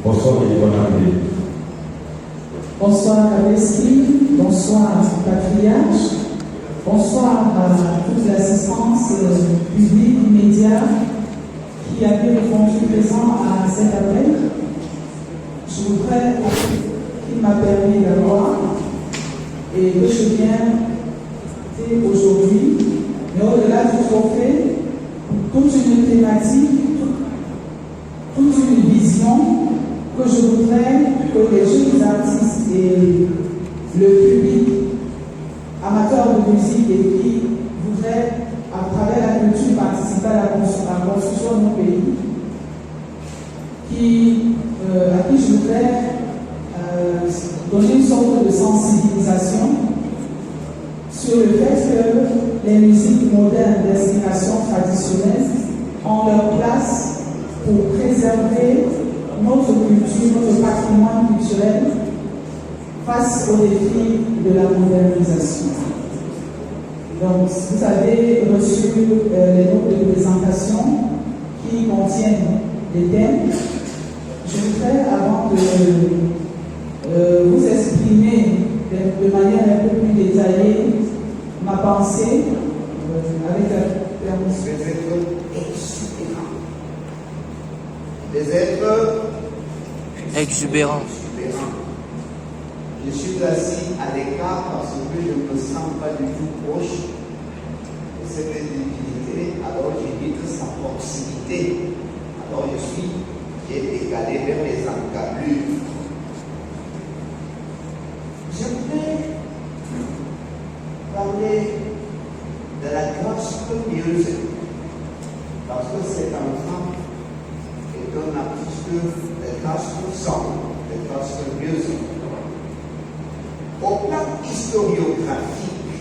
Bonsoir et bonne année. Bonsoir à l'esprit, bonsoir patriarche, bonsoir à toute l'assistance publique, immédiate qui a été répondu présent à cet appel. Je voudrais qu'il m'a permis d'avoir et que je viens aujourd'hui, mais au-delà du trophée, toute une thématique, toute une vision que je voudrais que les jeunes artistes et le public amateur de musique et qui voudraient, à travers la culture, participer à la construction de nos pays, à qui je voudrais donner une sorte de sensibilisation sur le fait que les musiques modernes d'inspiration traditionnelle ont leur place pour préserver notre culture, notre patrimoine culturel face aux défis de la modernisation. Donc, vous avez reçu les notes de présentation qui contiennent des thèmes. Je voudrais, avant de vous exprimer de manière un peu plus détaillée ma pensée, avec la permission. Des êtres exubérants. Je suis assis à l'écart parce que je ne me sens pas du tout proche de cette divinité, alors j'évite sa proximité. Alors j'ai décalé vers les encablures. J'aimerais parler de la gospel music parce que cet enfant est un artiste de gospel song, de gospel music. Au plan historiographique,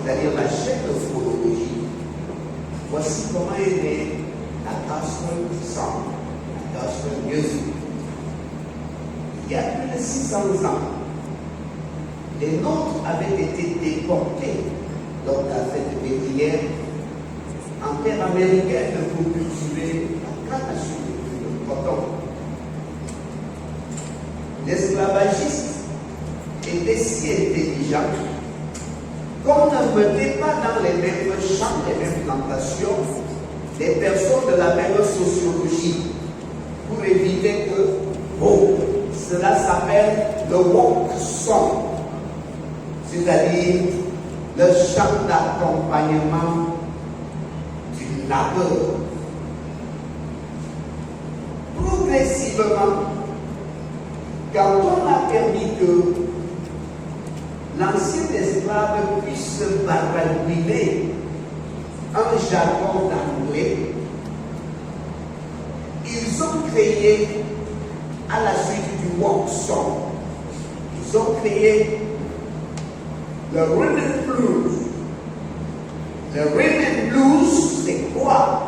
c'est-à-dire la chaîne de phronologie, voici comment est née la gospel song, la gospel music. Il y a plus de 600 ans, les nôtres avaient été déportés lors de la fête de Bethléem en terre américaine pour cultiver la canne à sucre de coton. L'esclavagiste était si intelligent qu'on ne mettait pas dans les mêmes champs, les mêmes plantations, des personnes de la même sociologie pour éviter que, cela s'appelle le walk song, c'est-à-dire le chant d'accompagnement du labeur. Progressivement, quand on a permis que l'ancien esclave puisse baragouiner un jargon d'anglais, ils ont créé, à la suite du walk song, ils ont créé le rhythm and blues. Le rhythm and blues, c'est quoi?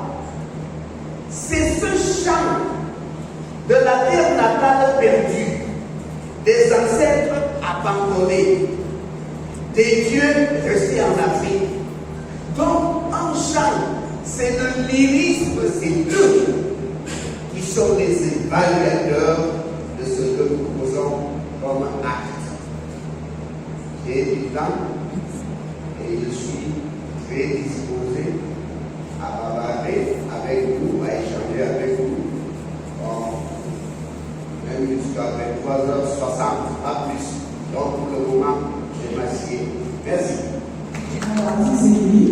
C'est ce chant de la terre natale perdue, des ancêtres abandonnés, des dieux restés en Afrique. Donc, en chant, c'est le lyrisme, c'est eux qui sont les évaluateurs de ce que nous faisons comme acte. J'ai du temps et je suis très disposé à bavarder avec vous, à échanger avec vous. Même jusqu'à 23h60, pas plus. Donc, pour le moment, je m'assieds. Merci. C'est lui,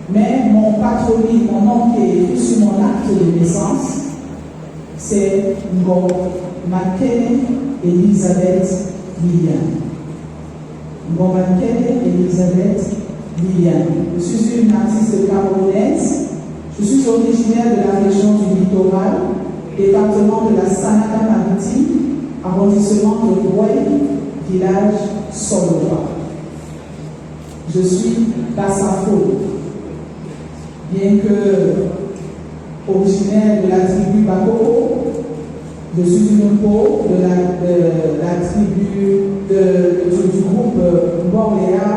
mais mon patronyme, mon nom qui est écrit sur mon acte de naissance, c'est Ngo Makene Elisabeth Liliane. Ngo Makene Elisabeth Liliane. Je suis une artiste camerounaise. Je suis originaire de la région du littoral, département de la Sanaka-Maritime, arrondissement de Rouaille, village Soloa. Je suis Bassafo, bien que originaire de la tribu Bakoko, je suis une peau de la tribu du groupe Borléa,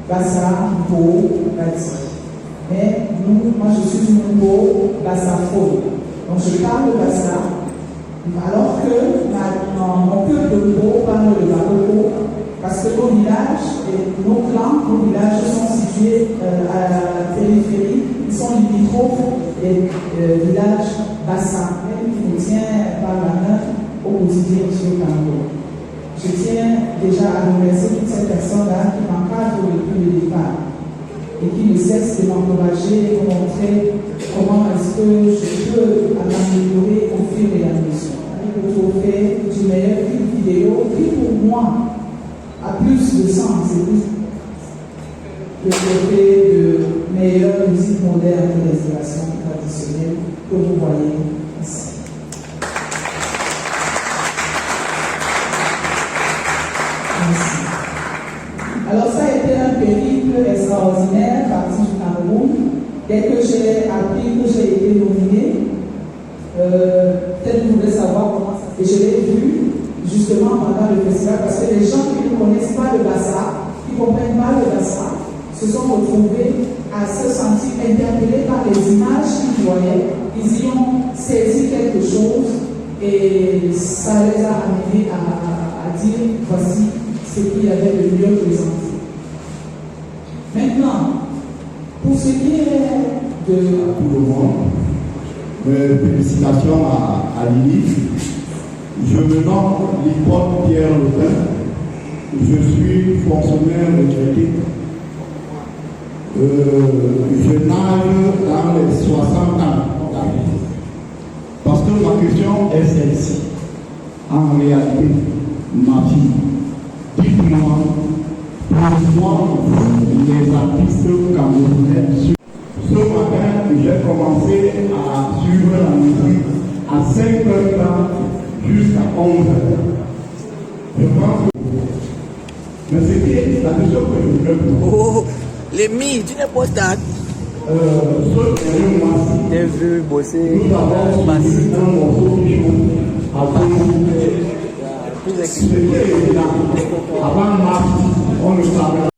Bassa, Po, Bati. Mais moi je suis une peau Bassafo. Donc je parle Bassa, Alors que mon cœur de peau parle de la peau, parce que nos villages et nos clans, nos villages sont situés à la périphérie, ils sont limitrophes des villages bassins, qui nous tient par la main au quotidien sur le Cameroun. Je tiens déjà à remercier toutes ces personnes-là qui m'encadrent depuis le départ et qui ne cessent de m'encourager et de montrer comment est-ce que je peux m'améliorer au fur et à mesure. Le trophée du meilleur clip vidéo qui pour moi a plus de sens, c'est plus le trophée de meilleure musique moderne et d'inspiration traditionnelle que vous voyez ici. Merci. Alors ça a été un périple extraordinaire parti du Cameroun. Dès que j'ai appris que j'ai été nominée, peut-être vous voulez savoir comment ça se fait. Et je l'ai vu justement pendant le festival parce que les gens qui ne connaissent pas le Bassa, qui ne comprennent pas le Bassa, se sont retrouvés à se sentir interpellés par les images qu'ils voyaient. Ils y ont saisi quelque chose et ça les a amenés à dire voici ce qu'il y avait de mieux présenté. Maintenant, pour ce qui est de tout le monde, félicitations à Lily. Je me nomme Lipote Pierre Lepin. Je suis fonctionnaire retraité. Je nage dans les 60 ans. Parce que ma question est celle-ci. En réalité, ma fille, dites-moi, pourquoi les artistes camerounais. Ce matin, j'ai commencé à suivre la musique à 5h30 jusqu'à 11h. Je pense que. Mais c'était la question que je voulais poser. Oh, les mi, tu n'es pas stade. Ce dernier mois-ci, T'es vu bosser. nous avons suivi un morceau qui joue avant Plus c'était évident. Avant mars, on ne savait